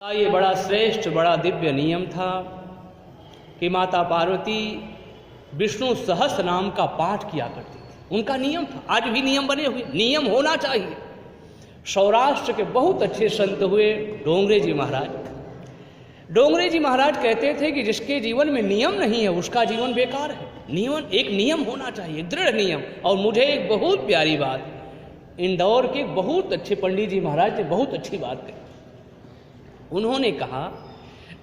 ये बड़ा श्रेष्ठ बड़ा दिव्य नियम था कि माता पार्वती विष्णु सहस्त्र नाम का पाठ किया करती थी। उनका नियम था, आज भी नियम बने हुए, नियम होना चाहिए। सौराष्ट्र के बहुत अच्छे संत हुए डोंगरे जी महाराज। डोंगरे जी महाराज कहते थे कि जिसके जीवन में नियम नहीं है उसका जीवन बेकार है। एक नियम होना चाहिए, दृढ़ नियम। और मुझे एक बहुत प्यारी बात, इंदौर के बहुत अच्छे पंडित जी महाराज ने बहुत अच्छी बात कही। उन्होंने कहा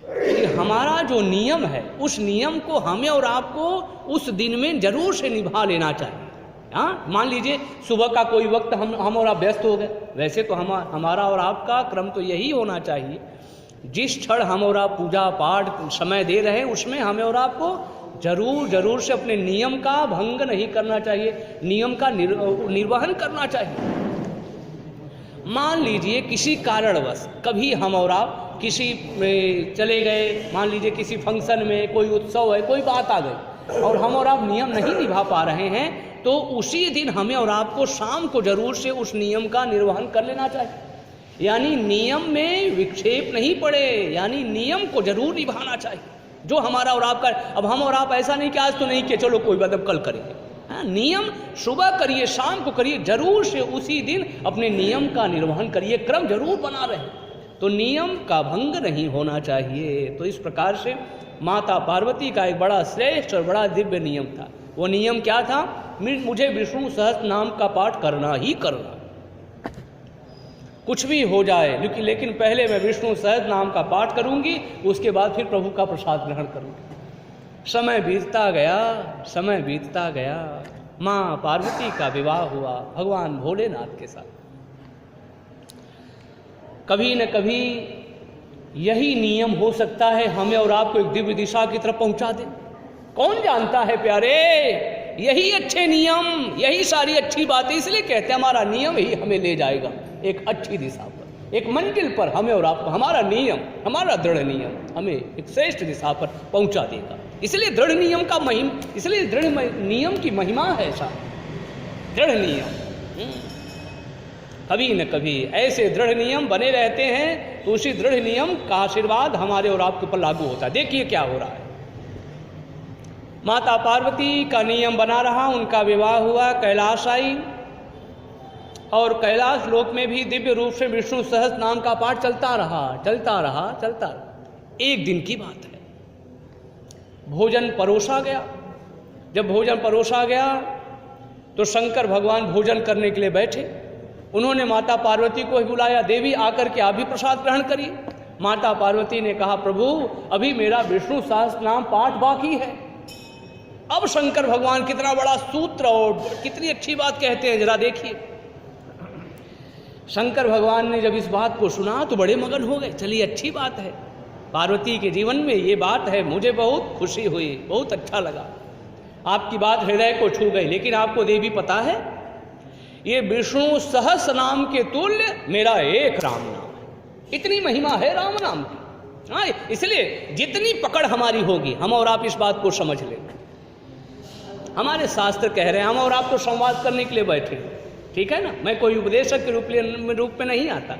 कि हमारा जो नियम है उस नियम को हमें और आपको उस दिन में जरूर से निभा लेना चाहिए। हाँ, मान लीजिए सुबह का कोई वक्त हम और आप व्यस्त हो गए, वैसे तो हमारा और आपका क्रम तो यही होना चाहिए। जिस क्षण हम और आप पूजा पाठ समय दे रहे हैं उसमें हमें और आपको जरूर से अपने नियम का भंग नहीं करना चाहिए, नियम का निर्वहन करना चाहिए। मान लीजिए किसी कारणवश कभी हम और आप किसी में चले गए, मान लीजिए किसी फंक्शन में, कोई उत्सव है, कोई बात आ गई और हम और आप नियम नहीं निभा पा रहे हैं, तो उसी दिन हमें और आपको शाम को जरूर से उस नियम का निर्वहन कर लेना चाहिए। यानी नियम में विक्षेप नहीं पड़े, यानी नियम को जरूर निभाना चाहिए जो हमारा और आपका। अब हम और आप ऐसा नहीं कि आज तो नहीं किया, चलो कोई बात अब कल करेंगे। नियम सुबह करिए, शाम को करिए, जरूर से उसी दिन अपने नियम का निर्वहन करिए, क्रम जरूर बना रहे, तो नियम का भंग नहीं होना चाहिए। तो इस प्रकार से माता पार्वती का एक बड़ा श्रेष्ठ और बड़ा दिव्य नियम था। वो नियम क्या था? मुझे विष्णु सहस्त्र नाम का पाठ करना ही करना, कुछ भी हो जाए, लेकिन पहले मैं विष्णु सहस्त्र नाम का पाठ करूंगी, उसके बाद फिर प्रभु का प्रसाद ग्रहण करूंगी। समय बीतता गया, माँ पार्वती का विवाह हुआ भगवान भोलेनाथ के साथ। कभी न कभी यही नियम हो सकता है हमें और आपको एक दिव्य दिशा की तरफ पहुंचा दे। कौन जानता है प्यारे, यही अच्छे नियम, यही सारी अच्छी बातें, इसलिए कहते हैं हमारा नियम ही हमें ले जाएगा एक अच्छी दिशा पर, एक मंजिल पर। हमें और आपको हमारा नियम, हमारा दृढ़ नियम हमें एक श्रेष्ठ दिशा पर पहुंचा देगा। इसलिए दृढ़ नियम का इसलिए दृढ़ नियम की महिमा है ऐसा दृढ़ नियम। कभी न कभी ऐसे दृढ़ नियम बने रहते हैं तो उसी दृढ़ नियम का आशीर्वाद हमारे और आपके ऊपर लागू होता है। देखिए क्या हो रहा है, माता पार्वती का नियम बना रहा, उनका विवाह हुआ, कैलाश आई, और कैलाश लोक में भी दिव्य रूप से विष्णु सहस्त्र नाम का पाठ चलता रहा। एक दिन की बात है, भोजन परोसा गया। जब भोजन परोसा गया तो शंकर भगवान भोजन करने के लिए बैठे। उन्होंने माता पार्वती को ही बुलाया, देवी आकर के आप भी प्रसाद ग्रहण करिए। माता पार्वती ने कहा, प्रभु अभी मेरा विष्णु सहस्त्र नाम पाठ बाकी है। अब शंकर भगवान कितना बड़ा सूत्र और कितनी अच्छी बात कहते हैं, जरा देखिए। शंकर भगवान ने जब इस बात को सुना तो बड़े मगन हो गए। चलिए अच्छी बात है, पार्वती के जीवन में ये बात है, मुझे बहुत खुशी हुई, बहुत अच्छा लगा, आपकी बात हृदय को छू गई। लेकिन आपको देवी पता है, ये विष्णु सहस्त्र नाम के तुल्य मेरा एक राम नाम है। इतनी महिमा है राम नाम की। हाँ, इसलिए जितनी पकड़ हमारी होगी, हम और आप इस बात को समझ लें। हमारे शास्त्र कह रहे हैं, हम और आप तो संवाद करने के लिए बैठे, ठीक है ना। मैं कोई उपदेशक के रूप में नहीं आता,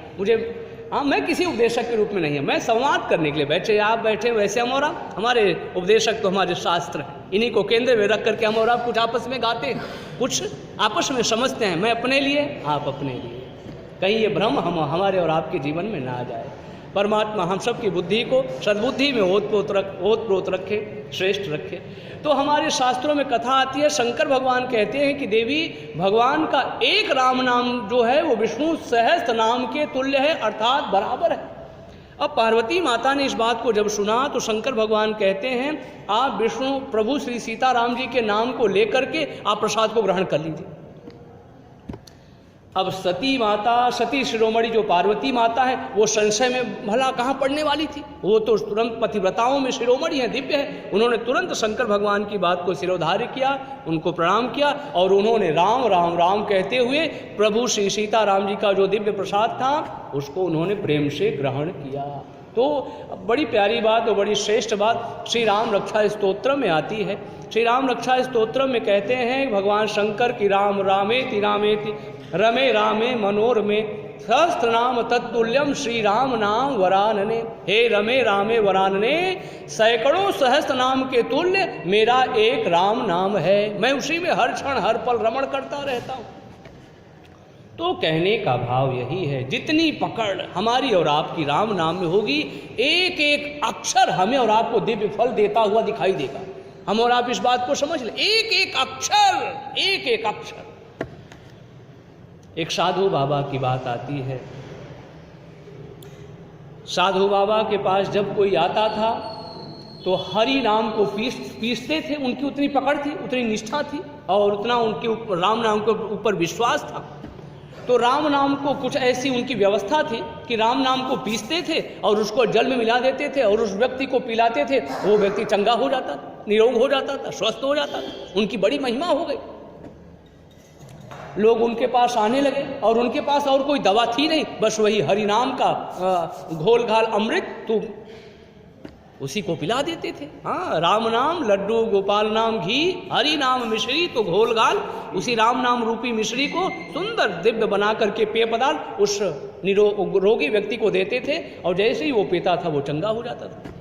मैं किसी उपदेशक के रूप में नहीं है, मैं संवाद करने के लिए बैठे। आप बैठे वैसे हम और आप, हमारे उपदेशक तो हमारे शास्त्र हैं, इन्हीं को केंद्र में रख करके हम और आप कुछ आपस में गाते हैं, कुछ आपस में समझते हैं। मैं अपने लिए, आप अपने लिए, कहीं ये भ्रम हमारे और आपके जीवन में ना आ जाए। परमात्मा हम सब की बुद्धि को सद्बुद्धि में ओतप्रोत रखे, श्रेष्ठ रखे। तो हमारे शास्त्रों में कथा आती है, शंकर भगवान कहते हैं कि देवी भगवान का एक राम नाम जो है वो विष्णु सहस्त्र नाम के तुल्य है, अर्थात बराबर है। अब पार्वती माता ने इस बात को जब सुना तो शंकर भगवान कहते हैं, आप विष्णु प्रभु श्री सीताराम जी के नाम को लेकर के आप प्रसाद को ग्रहण कर लीजिए। अब सती शिरोमणि जो पार्वती माता है, वो संशय में भला कहाँ पड़ने वाली थी, वो तो तुरंत पतिव्रताओं में शिरोमणि है, दिव्य है। उन्होंने तुरंत शंकर भगवान की बात को सिरोधार्य किया, उनको प्रणाम किया, और उन्होंने राम राम राम कहते हुए प्रभु श्री सीताराम जी का जो दिव्य प्रसाद था उसको उन्होंने प्रेम से ग्रहण किया। तो बड़ी प्यारी बात और बड़ी श्रेष्ठ बात श्री राम रक्षा स्तोत्र में आती है। श्री राम रक्षा स्तोत्र में कहते हैं भगवान शंकर की राम रामेति रामेति रमे रामे मनोरमे सहस्त्र नाम तत्तुल्यम श्री राम नाम वरानने। हे रमे रामे वरानने, सैकड़ों सहस्त्र नाम के तुल्य मेरा एक राम नाम है, मैं उसी में हर क्षण हर पल रमण करता रहता हूँ। तो कहने का भाव यही है, जितनी पकड़ हमारी और आपकी राम नाम में होगी, एक एक अक्षर हमें और आपको दिव्य फल देता हुआ दिखाई देगा। हम और आप इस बात को समझ लें, एक एक अक्षर, एक एक अक्षर। एक साधु बाबा की बात आती है। साधु बाबा के पास जब कोई आता था तो हरि नाम को पीसते थे, उनकी उतनी पकड़ थी, उतनी निष्ठा थी और उतना उनके ऊपर राम नाम के ऊपर विश्वास था। तो राम नाम को कुछ ऐसी उनकी व्यवस्था थी कि राम नाम को पीसते थे और उसको जल में मिला देते थे और उस व्यक्ति को पिलाते थे, वो व्यक्ति चंगा हो जाता था, निरोग हो जाता था, स्वस्थ हो जाता था। उनकी बड़ी महिमा हो गई। लोग उनके पास आने लगे और उनके पास और कोई दवा थी नहीं, बस वही हरि नाम का घोल घाल अमृत तो उसी को पिला देते थे। हाँ, राम नाम लड्डू, गोपाल नाम घी, हरि नाम मिश्री, तो घोल घाल उसी राम नाम रूपी मिश्री को सुंदर दिव्य बना करके पेय पदार्थ उस रोगी व्यक्ति को देते थे और जैसे ही वो पीता था वो चंगा हो जाता था।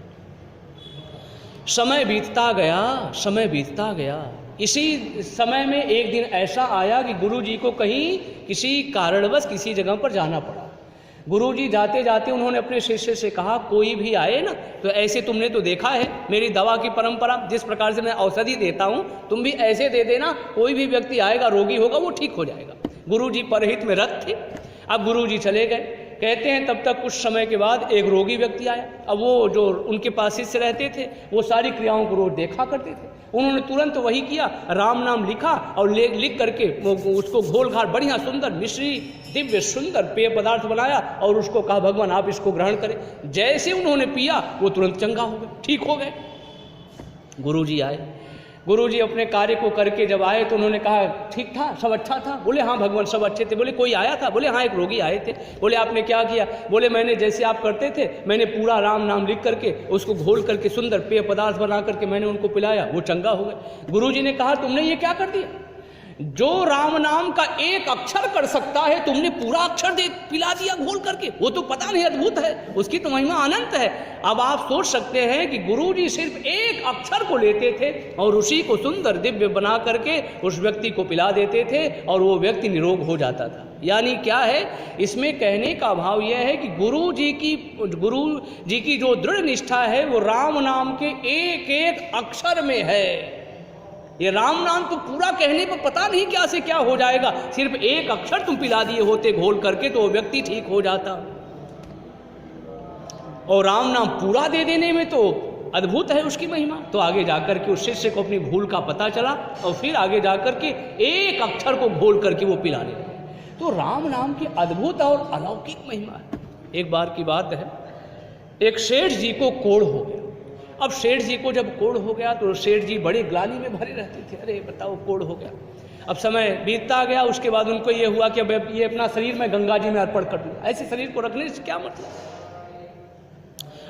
समय बीतता गया, समय बीतता गया। इसी समय में एक दिन ऐसा आया कि गुरुजी को कहीं किसी कारणवश किसी जगह पर जाना पड़ा। गुरुजी जाते जाते उन्होंने अपने शिष्य से कहा, कोई भी आए ना तो ऐसे, तुमने तो देखा है मेरी दवा की परंपरा, जिस प्रकार से मैं औषधि देता हूँ तुम भी ऐसे दे देना, कोई भी व्यक्ति आएगा रोगी होगा वो ठीक हो जाएगा। गुरुजी परहित में रत थे। अब गुरुजी चले गए। कहते हैं तब तक कुछ समय के बाद एक रोगी व्यक्ति आया। अब वो जो उनके पास शिष्य रहते थे वो सारी क्रियाओं को रोज देखा करते थे। उन्होंने तुरंत वही किया, राम नाम लिखा और लिख करके उसको घोल घाल बढ़िया सुंदर मिश्री दिव्य सुंदर पेय पदार्थ बनाया और उसको कहा, भगवान आप इसको ग्रहण करें। जैसे उन्होंने पिया वो तुरंत चंगा हो गए, ठीक हो गए। गुरुजी आए। गुरुजी अपने कार्य को करके जब आए तो उन्होंने कहा, ठीक था, सब अच्छा था? बोले हाँ भगवान सब अच्छे थे। बोले कोई आया था? बोले हाँ एक रोगी आए थे। बोले आपने क्या किया? बोले मैंने जैसे आप करते थे मैंने पूरा राम नाम लिख करके उसको घोल करके सुंदर पेय पदार्थ बना करके मैंने उनको पिलाया, वो चंगा हो गए। गुरुजी ने कहा, तुमने ये क्या कर दिया? जो राम नाम का एक अक्षर कर सकता है तुमने पूरा अक्षर दे पिला दिया घोल करके, वो तो पता नहीं अद्भुत है, उसकी तो महिमा अनंत है। अब आप सोच सकते हैं कि गुरुजी सिर्फ एक अक्षर को लेते थे और उसी को सुंदर दिव्य बना करके उस व्यक्ति को पिला देते थे और वो व्यक्ति निरोग हो जाता था। यानी क्या है, इसमें कहने का भाव यह है कि गुरु जी की जो दृढ़ निष्ठा है वो राम नाम के एक एक अक्षर में है। ये राम नाम तो पूरा कहने पर पता नहीं क्या से क्या हो जाएगा, सिर्फ एक अक्षर तुम पिला दिए होते घोल करके तो वो व्यक्ति ठीक हो जाता। और राम नाम पूरा दे देने में तो अद्भुत है उसकी महिमा। तो आगे जाकर के उस शिष्य को अपनी भूल का पता चला और फिर आगे जाकर के एक अक्षर को घोल करके वो पिलाने लगे। तो राम नाम की अद्भुत और अलौकिक महिमा है। एक बार की बात है, एक सेठ जी को कोढ़ हो गया। अब सेठ जी को जब कोढ़ हो गया तो सेठ जी बड़े ग्लानि में भरे रहते थे, अरे बताओ कोढ़ हो गया। अब समय बीतता गया, उसके बाद उनको ये हुआ कि अब ये अपना शरीर मैं गंगा जी में अर्पण कर दूँ। ऐसे शरीर को रखने से क्या मतलब।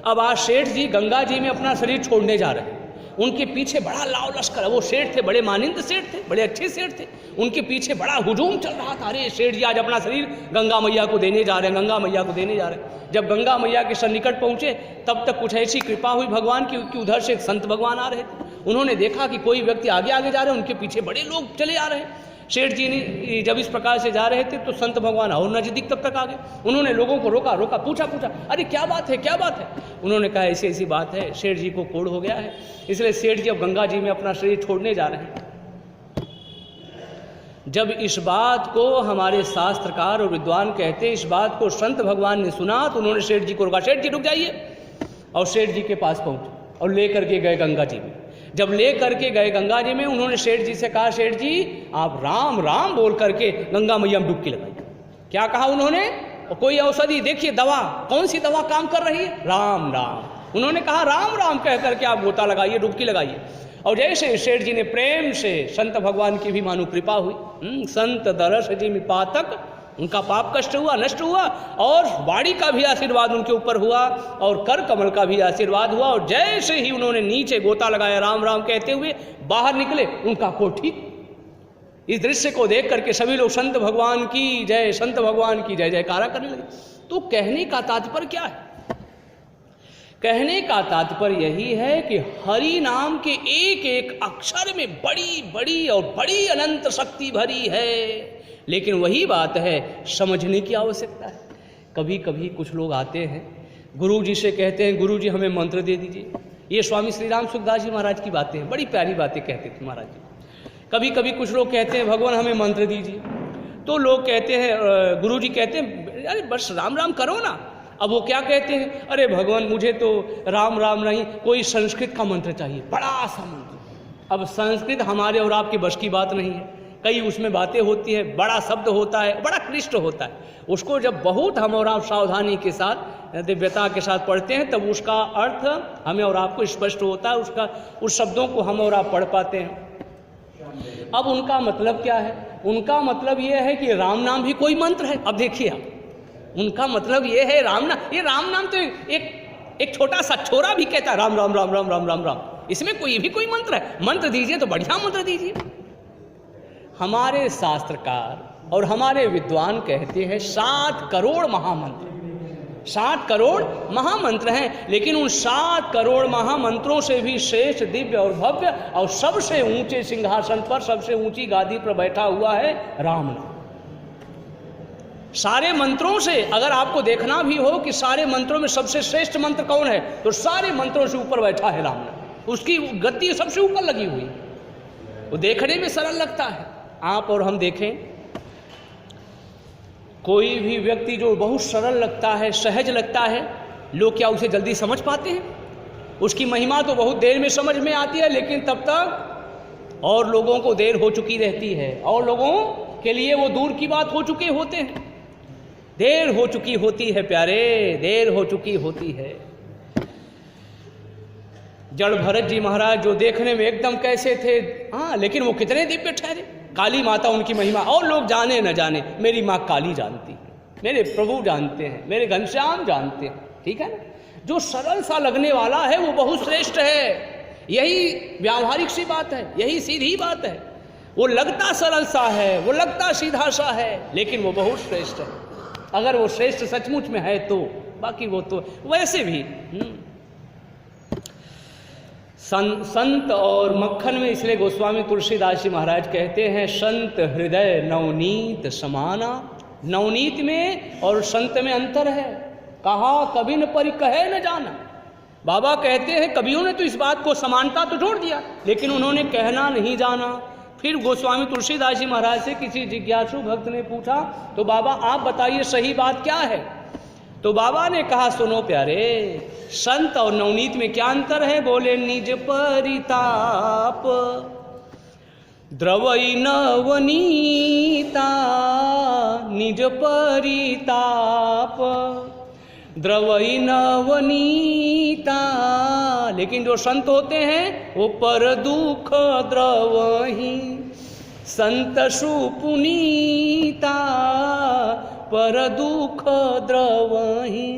अब आज सेठ जी गंगा जी में अपना शरीर छोड़ने जा रहे हैं। उनके पीछे बड़ा लाव लश्कर है। वो सेठ थे, बड़े मानिंद सेठ थे, बड़े अच्छे सेठ थे। उनके पीछे बड़ा हुजूम चल रहा था, अरे सेठ जी आज अपना शरीर गंगा मैया को देने जा रहे हैं, गंगा मैया को देने जा रहे हैं। जब गंगा मैया के सन्निकट पहुंचे तब तक कुछ ऐसी कृपा हुई भगवान की कि उधर से संत भगवान आ रहे थे। उन्होंने देखा कि कोई व्यक्ति आगे आगे जा रहे हैं, उनके पीछे बड़े लोग चले आ रहे हैं। सेठ जी ने जब इस प्रकार से जा रहे थे तो संत भगवान और नजदीक तब तक आ गए। उन्होंने लोगों को रोका, पूछा अरे क्या बात है, क्या बात है। उन्होंने कहा ऐसी ऐसी बात है, सेठ जी को कोढ़ हो गया है, इसलिए सेठ जी अब गंगा जी में अपना शरीर छोड़ने जा रहे हैं। जब इस बात को हमारे शास्त्रकार और विद्वान कहते, इस बात को संत भगवान ने सुना तो उन्होंने सेठ जी को रोका, सेठ जी रुक जाइए। और सेठ जी के पास पहुंचे और ले करके गए गंगा जी में। जब ले करके गए गंगा जी में, उन्होंने सेठ जी से कहा, सेठ जी आप राम राम बोल करके गंगा मैया में डुबकी लगाई। क्या कहा उन्होंने? कोई औषधि देखिए, दवा, कौन सी दवा काम कर रही है? राम राम। उन्होंने कहा राम राम कह करके आप गोता लगाइए, डुबकी लगाइए। और जैसे सेठ जी ने प्रेम से, संत भगवान की भी मानो कृपा हुई, संत दरस जी में पातक, उनका पाप कष्ट हुआ, नष्ट हुआ और वाणी का भी आशीर्वाद उनके ऊपर हुआ और कर कमल का भी आशीर्वाद हुआ। और जैसे ही उन्होंने नीचे गोता लगाया राम राम कहते हुए बाहर निकले, उनका कोढ़ ठीक। इस दृश्य को देख करके सभी लोग संत भगवान की जय, संत भगवान की जय जयकारा करने लगे। तो कहने का तात्पर्य क्या है? कहने का तात्पर्य यही है कि हरि नाम के एक एक अक्षर में बड़ी बड़ी और बड़ी अनंत शक्ति भरी है, लेकिन वही बात है समझने की आवश्यकता है। कभी कभी कुछ लोग आते हैं, गुरु जी से कहते हैं गुरु जी हमें मंत्र दे दीजिए। ये स्वामी श्री राम सुखदास जी महाराज की बातें हैं, बड़ी प्यारी बातें कहते थे महाराज जी। कभी कभी कुछ लोग कहते हैं भगवान हमें मंत्र दीजिए, तो लोग कहते हैं, गुरु जी कहते हैं अरे बस राम राम करो ना। अब वो क्या कहते हैं, अरे भगवान मुझे तो राम राम नहीं, कोई संस्कृत का मंत्र चाहिए, बड़ा सा मंत्र। अब संस्कृत हमारे और आपके बस की बात नहीं है, कई उसमें बातें होती है, बड़ा शब्द होता है, बड़ा क्लिष्ट होता है। उसको जब बहुत हम और आप सावधानी के साथ, दिव्यता के साथ पढ़ते हैं तब उसका अर्थ हमें और आपको स्पष्ट होता है, उस शब्दों को हम और आप पढ़ पाते हैं। अब उनका मतलब क्या है? उनका मतलब ये है कि राम नाम भी कोई मंत्र है। अब देखिए आप, उनका मतलब ये है राम नाम, ये राम नाम तो एक छोटा सा छोरा भी कहता है राम राम राम राम राम राम राम, इसमें कोई भी कोई मंत्र है? मंत्र दीजिए तो बढ़िया मंत्र दीजिए। हमारे शास्त्रकार और हमारे विद्वान कहते हैं 7 करोड़ महामंत्र, 7 करोड़ महामंत्र हैं, लेकिन उन 7 करोड़ महामंत्रों से भी श्रेष्ठ, दिव्य और भव्य और सबसे ऊंचे सिंहासन पर, सबसे ऊंची गादी पर बैठा हुआ है राम नाम। सारे मंत्रों से अगर आपको देखना भी हो कि सारे मंत्रों में सबसे श्रेष्ठ मंत्र कौन है, तो सारे मंत्रों से ऊपर बैठा है राम नाम। उसकी गति सबसे ऊपर लगी हुई, वो देखने में सरल लगता है। आप और हम देखें, कोई भी व्यक्ति जो बहुत सरल लगता है, सहज लगता है, लोग क्या उसे जल्दी समझ पाते हैं? उसकी महिमा तो बहुत देर में समझ में आती है, लेकिन तब तक और लोगों को देर हो चुकी रहती है, और लोगों के लिए वो दूर की बात हो चुके होते हैं। देर हो चुकी होती है प्यारे, देर हो चुकी होती है। जड़ भरत जी महाराज जो देखने में एकदम कैसे थे, हाँ, लेकिन वो कितने दिव्य ठहरे। काली माता उनकी महिमा, और लोग जाने न जाने, मेरी माँ काली जानती है, मेरे प्रभु जानते हैं, मेरे घनश्याम जानते हैं, ठीक है ना। जो सरल सा लगने वाला है वो बहुत श्रेष्ठ है, यही व्यावहारिक सी बात है, यही सीधी बात है। वो लगता सरल सा है, वो लगता सीधा सा है, लेकिन वो बहुत श्रेष्ठ है। अगर वो श्रेष्ठ सचमुच में है तो, बाकी वो तो वैसे भी संत और मक्खन में, इसलिए गोस्वामी तुलसीदास जी महाराज कहते हैं संत हृदय नवनीत समाना। नवनीत में और संत में अंतर है, कहा कभी न परि कहे न जाना। बाबा कहते हैं कवियों ने तो इस बात को समानता तो जोड़ दिया, लेकिन उन्होंने कहना नहीं जाना। फिर गोस्वामी तुलसीदास जी महाराज से किसी जिज्ञासु भक्त ने पूछा, तो बाबा आप बताइए सही बात क्या है? तो बाबा ने कहा सुनो प्यारे, संत और नवनीत में क्या अंतर है? बोले निज परिताप द्रवई नवनीता, निज परिताप द्रवई नवनीता। लेकिन जो संत होते हैं वो पर दुख द्रवही, संत सुपुनीता पर दुख द्रवही।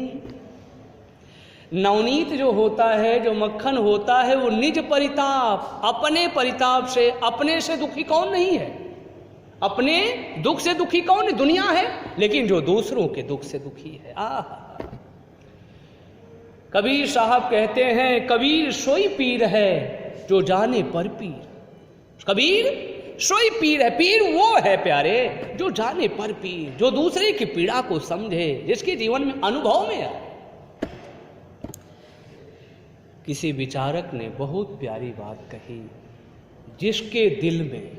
नवनीत जो होता है, जो मक्खन होता है, वो निज परिताप, अपने परिताप से, अपने से दुखी कौन नहीं है? अपने दुख से दुखी कौन है? दुनिया है, लेकिन जो दूसरों के दुख से दुखी है। कबीर साहब कहते हैं कबीर सोई पीर है जो जाने पर पीर। कबीर सोई पीर है, पीर वो है प्यारे जो जाने पर पीर, जो दूसरे की पीड़ा को समझे, जिसके जीवन में अनुभव में आए। किसी विचारक ने बहुत प्यारी बात कही, जिसके दिल में,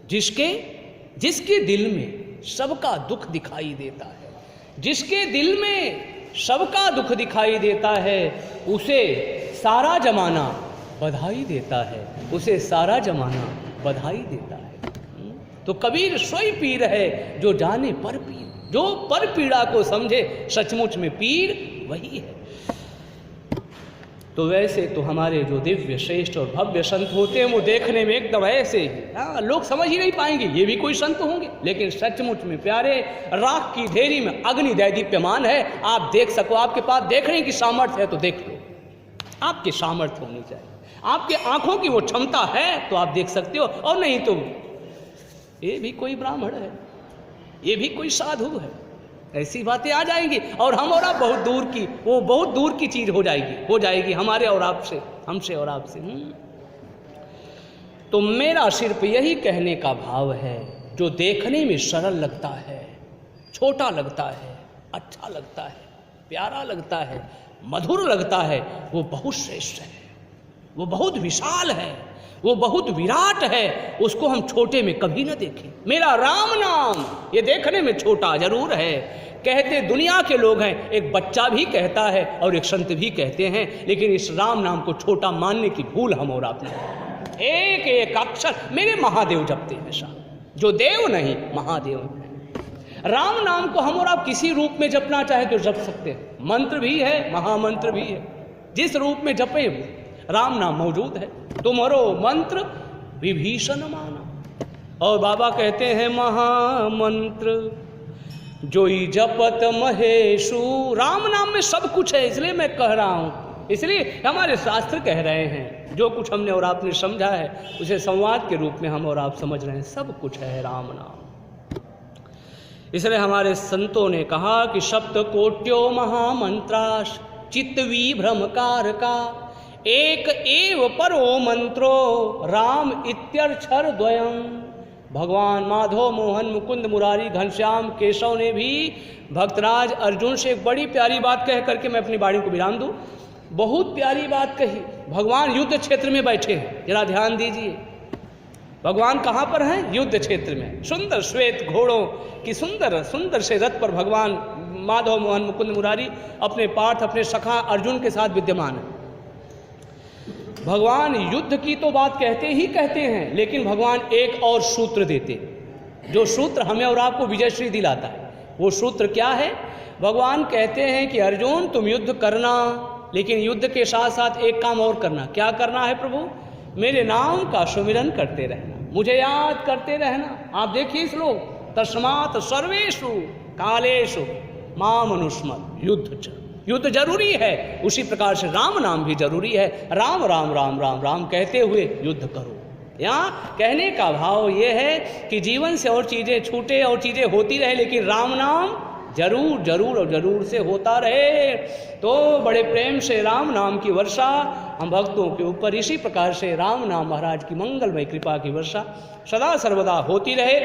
जिसके दिल में सबका दुख दिखाई देता है, जिसके दिल में सबका दुख दिखाई देता है, उसे सारा जमाना बधाई देता है, उसे सारा जमाना बधाई देता है। तो कबीर सोई पीर है जो जाने पर पीर, जो पर पीड़ा को समझे, सचमुच में पीर वही है। तो वैसे तो हमारे जो दिव्य श्रेष्ठ और भव्य संत होते हैं वो देखने में एकदम ऐसे ही, लोग समझ ही नहीं पाएंगे ये भी कोई संत होंगे, लेकिन सचमुच में प्यारे राख की ढेरी में अग्नि दैदीप्यमान है। आप देख सको, आपके पास देखने की सामर्थ्य है तो देख लो, आपकी सामर्थ्य होनी चाहिए, आपके आंखों की वो क्षमता है तो आप देख सकते हो, और नहीं तो ये भी कोई ब्राह्मण है, ये भी कोई साधु है, ऐसी बातें आ जाएंगी और हम और आप बहुत दूर की, वो बहुत दूर की चीज हो जाएगी हमारे और आपसे, हमसे और आपसे। तो मेरा सिर्फ यही कहने का भाव है, जो देखने में सरल लगता है, छोटा लगता है, अच्छा लगता है, प्यारा लगता है, मधुर लगता है, वो बहुत श्रेष्ठ है, वो बहुत विशाल है, वो बहुत विराट है, उसको हम छोटे में कभी न देखें। मेरा राम नाम ये देखने में छोटा जरूर है, कहते दुनिया के लोग हैं, एक बच्चा भी कहता है और एक संत भी कहते हैं, लेकिन इस राम नाम को छोटा मानने की भूल हम और आपने, एक एक अक्षर मेरे महादेव जपते हैं शाह, जो देव नहीं महादेव है। राम नाम को हम और आप किसी रूप में जपना चाहे तो जप सकते हैं, मंत्र भी है, महामंत्र भी है, जिस रूप में जपे राम नाम मौजूद है। तुम्हारो मंत्र विभीषण माना, और बाबा कहते हैं महामंत्र जोई जपत महेशु। राम नाम में सब कुछ है, इसलिए मैं कह रहा हूं, इसलिए हमारे शास्त्र कह रहे हैं, जो कुछ हमने और आपने समझा है उसे संवाद के रूप में हम और आप समझ रहे हैं, सब कुछ है राम नाम। इसलिए हमारे संतों ने कहा कि सप्त कोट्यो महामंत्राश चित्तवी भ्रमकार का, एक एव परो मंत्रो राम इत्यक्षर द्वयम। भगवान माधव मोहन मुकुंद मुरारी घनश्याम केशव ने भी भक्तराज अर्जुन से एक बड़ी प्यारी बात कह करके मैं अपनी वाणी को विराम दूं। बहुत प्यारी बात कही, भगवान युद्ध क्षेत्र में बैठे हैं, जरा ध्यान दीजिए, भगवान कहाँ पर हैं? युद्ध क्षेत्र में। सुंदर श्वेत घोड़ों की सुंदर सुंदर से रथ पर भगवान माधव मोहन मुकुंद मुरारी अपने पार्थ अपने सखा अर्जुन के साथ विद्यमान है। भगवान युद्ध की तो बात कहते ही कहते हैं, लेकिन भगवान एक और सूत्र देते, जो सूत्र हमें और आपको विजयश्री दिलाता है। वो सूत्र क्या है? भगवान कहते हैं कि अर्जुन तुम युद्ध करना, लेकिन युद्ध के साथ साथ एक काम और करना। क्या करना है प्रभु? मेरे नाम का सुमिरन करते रहना, मुझे याद करते रहना। आप देखिए श्लोक, तस्मात् सर्वेषु कालेषु माम अनुस्मर। युद्ध जरूरी है, उसी प्रकार से राम नाम भी जरूरी है। राम राम राम राम राम कहते हुए युद्ध करो। यहाँ कहने का भाव ये है कि जीवन से और चीजें छूटे और चीजें होती रहे, लेकिन राम नाम जरूर जरूर और जरूर से होता रहे। तो बड़े प्रेम से राम नाम की वर्षा हम भक्तों के ऊपर, इसी प्रकार से राम नाम महाराज की मंगलमय कृपा की वर्षा सदा सर्वदा होती रहे।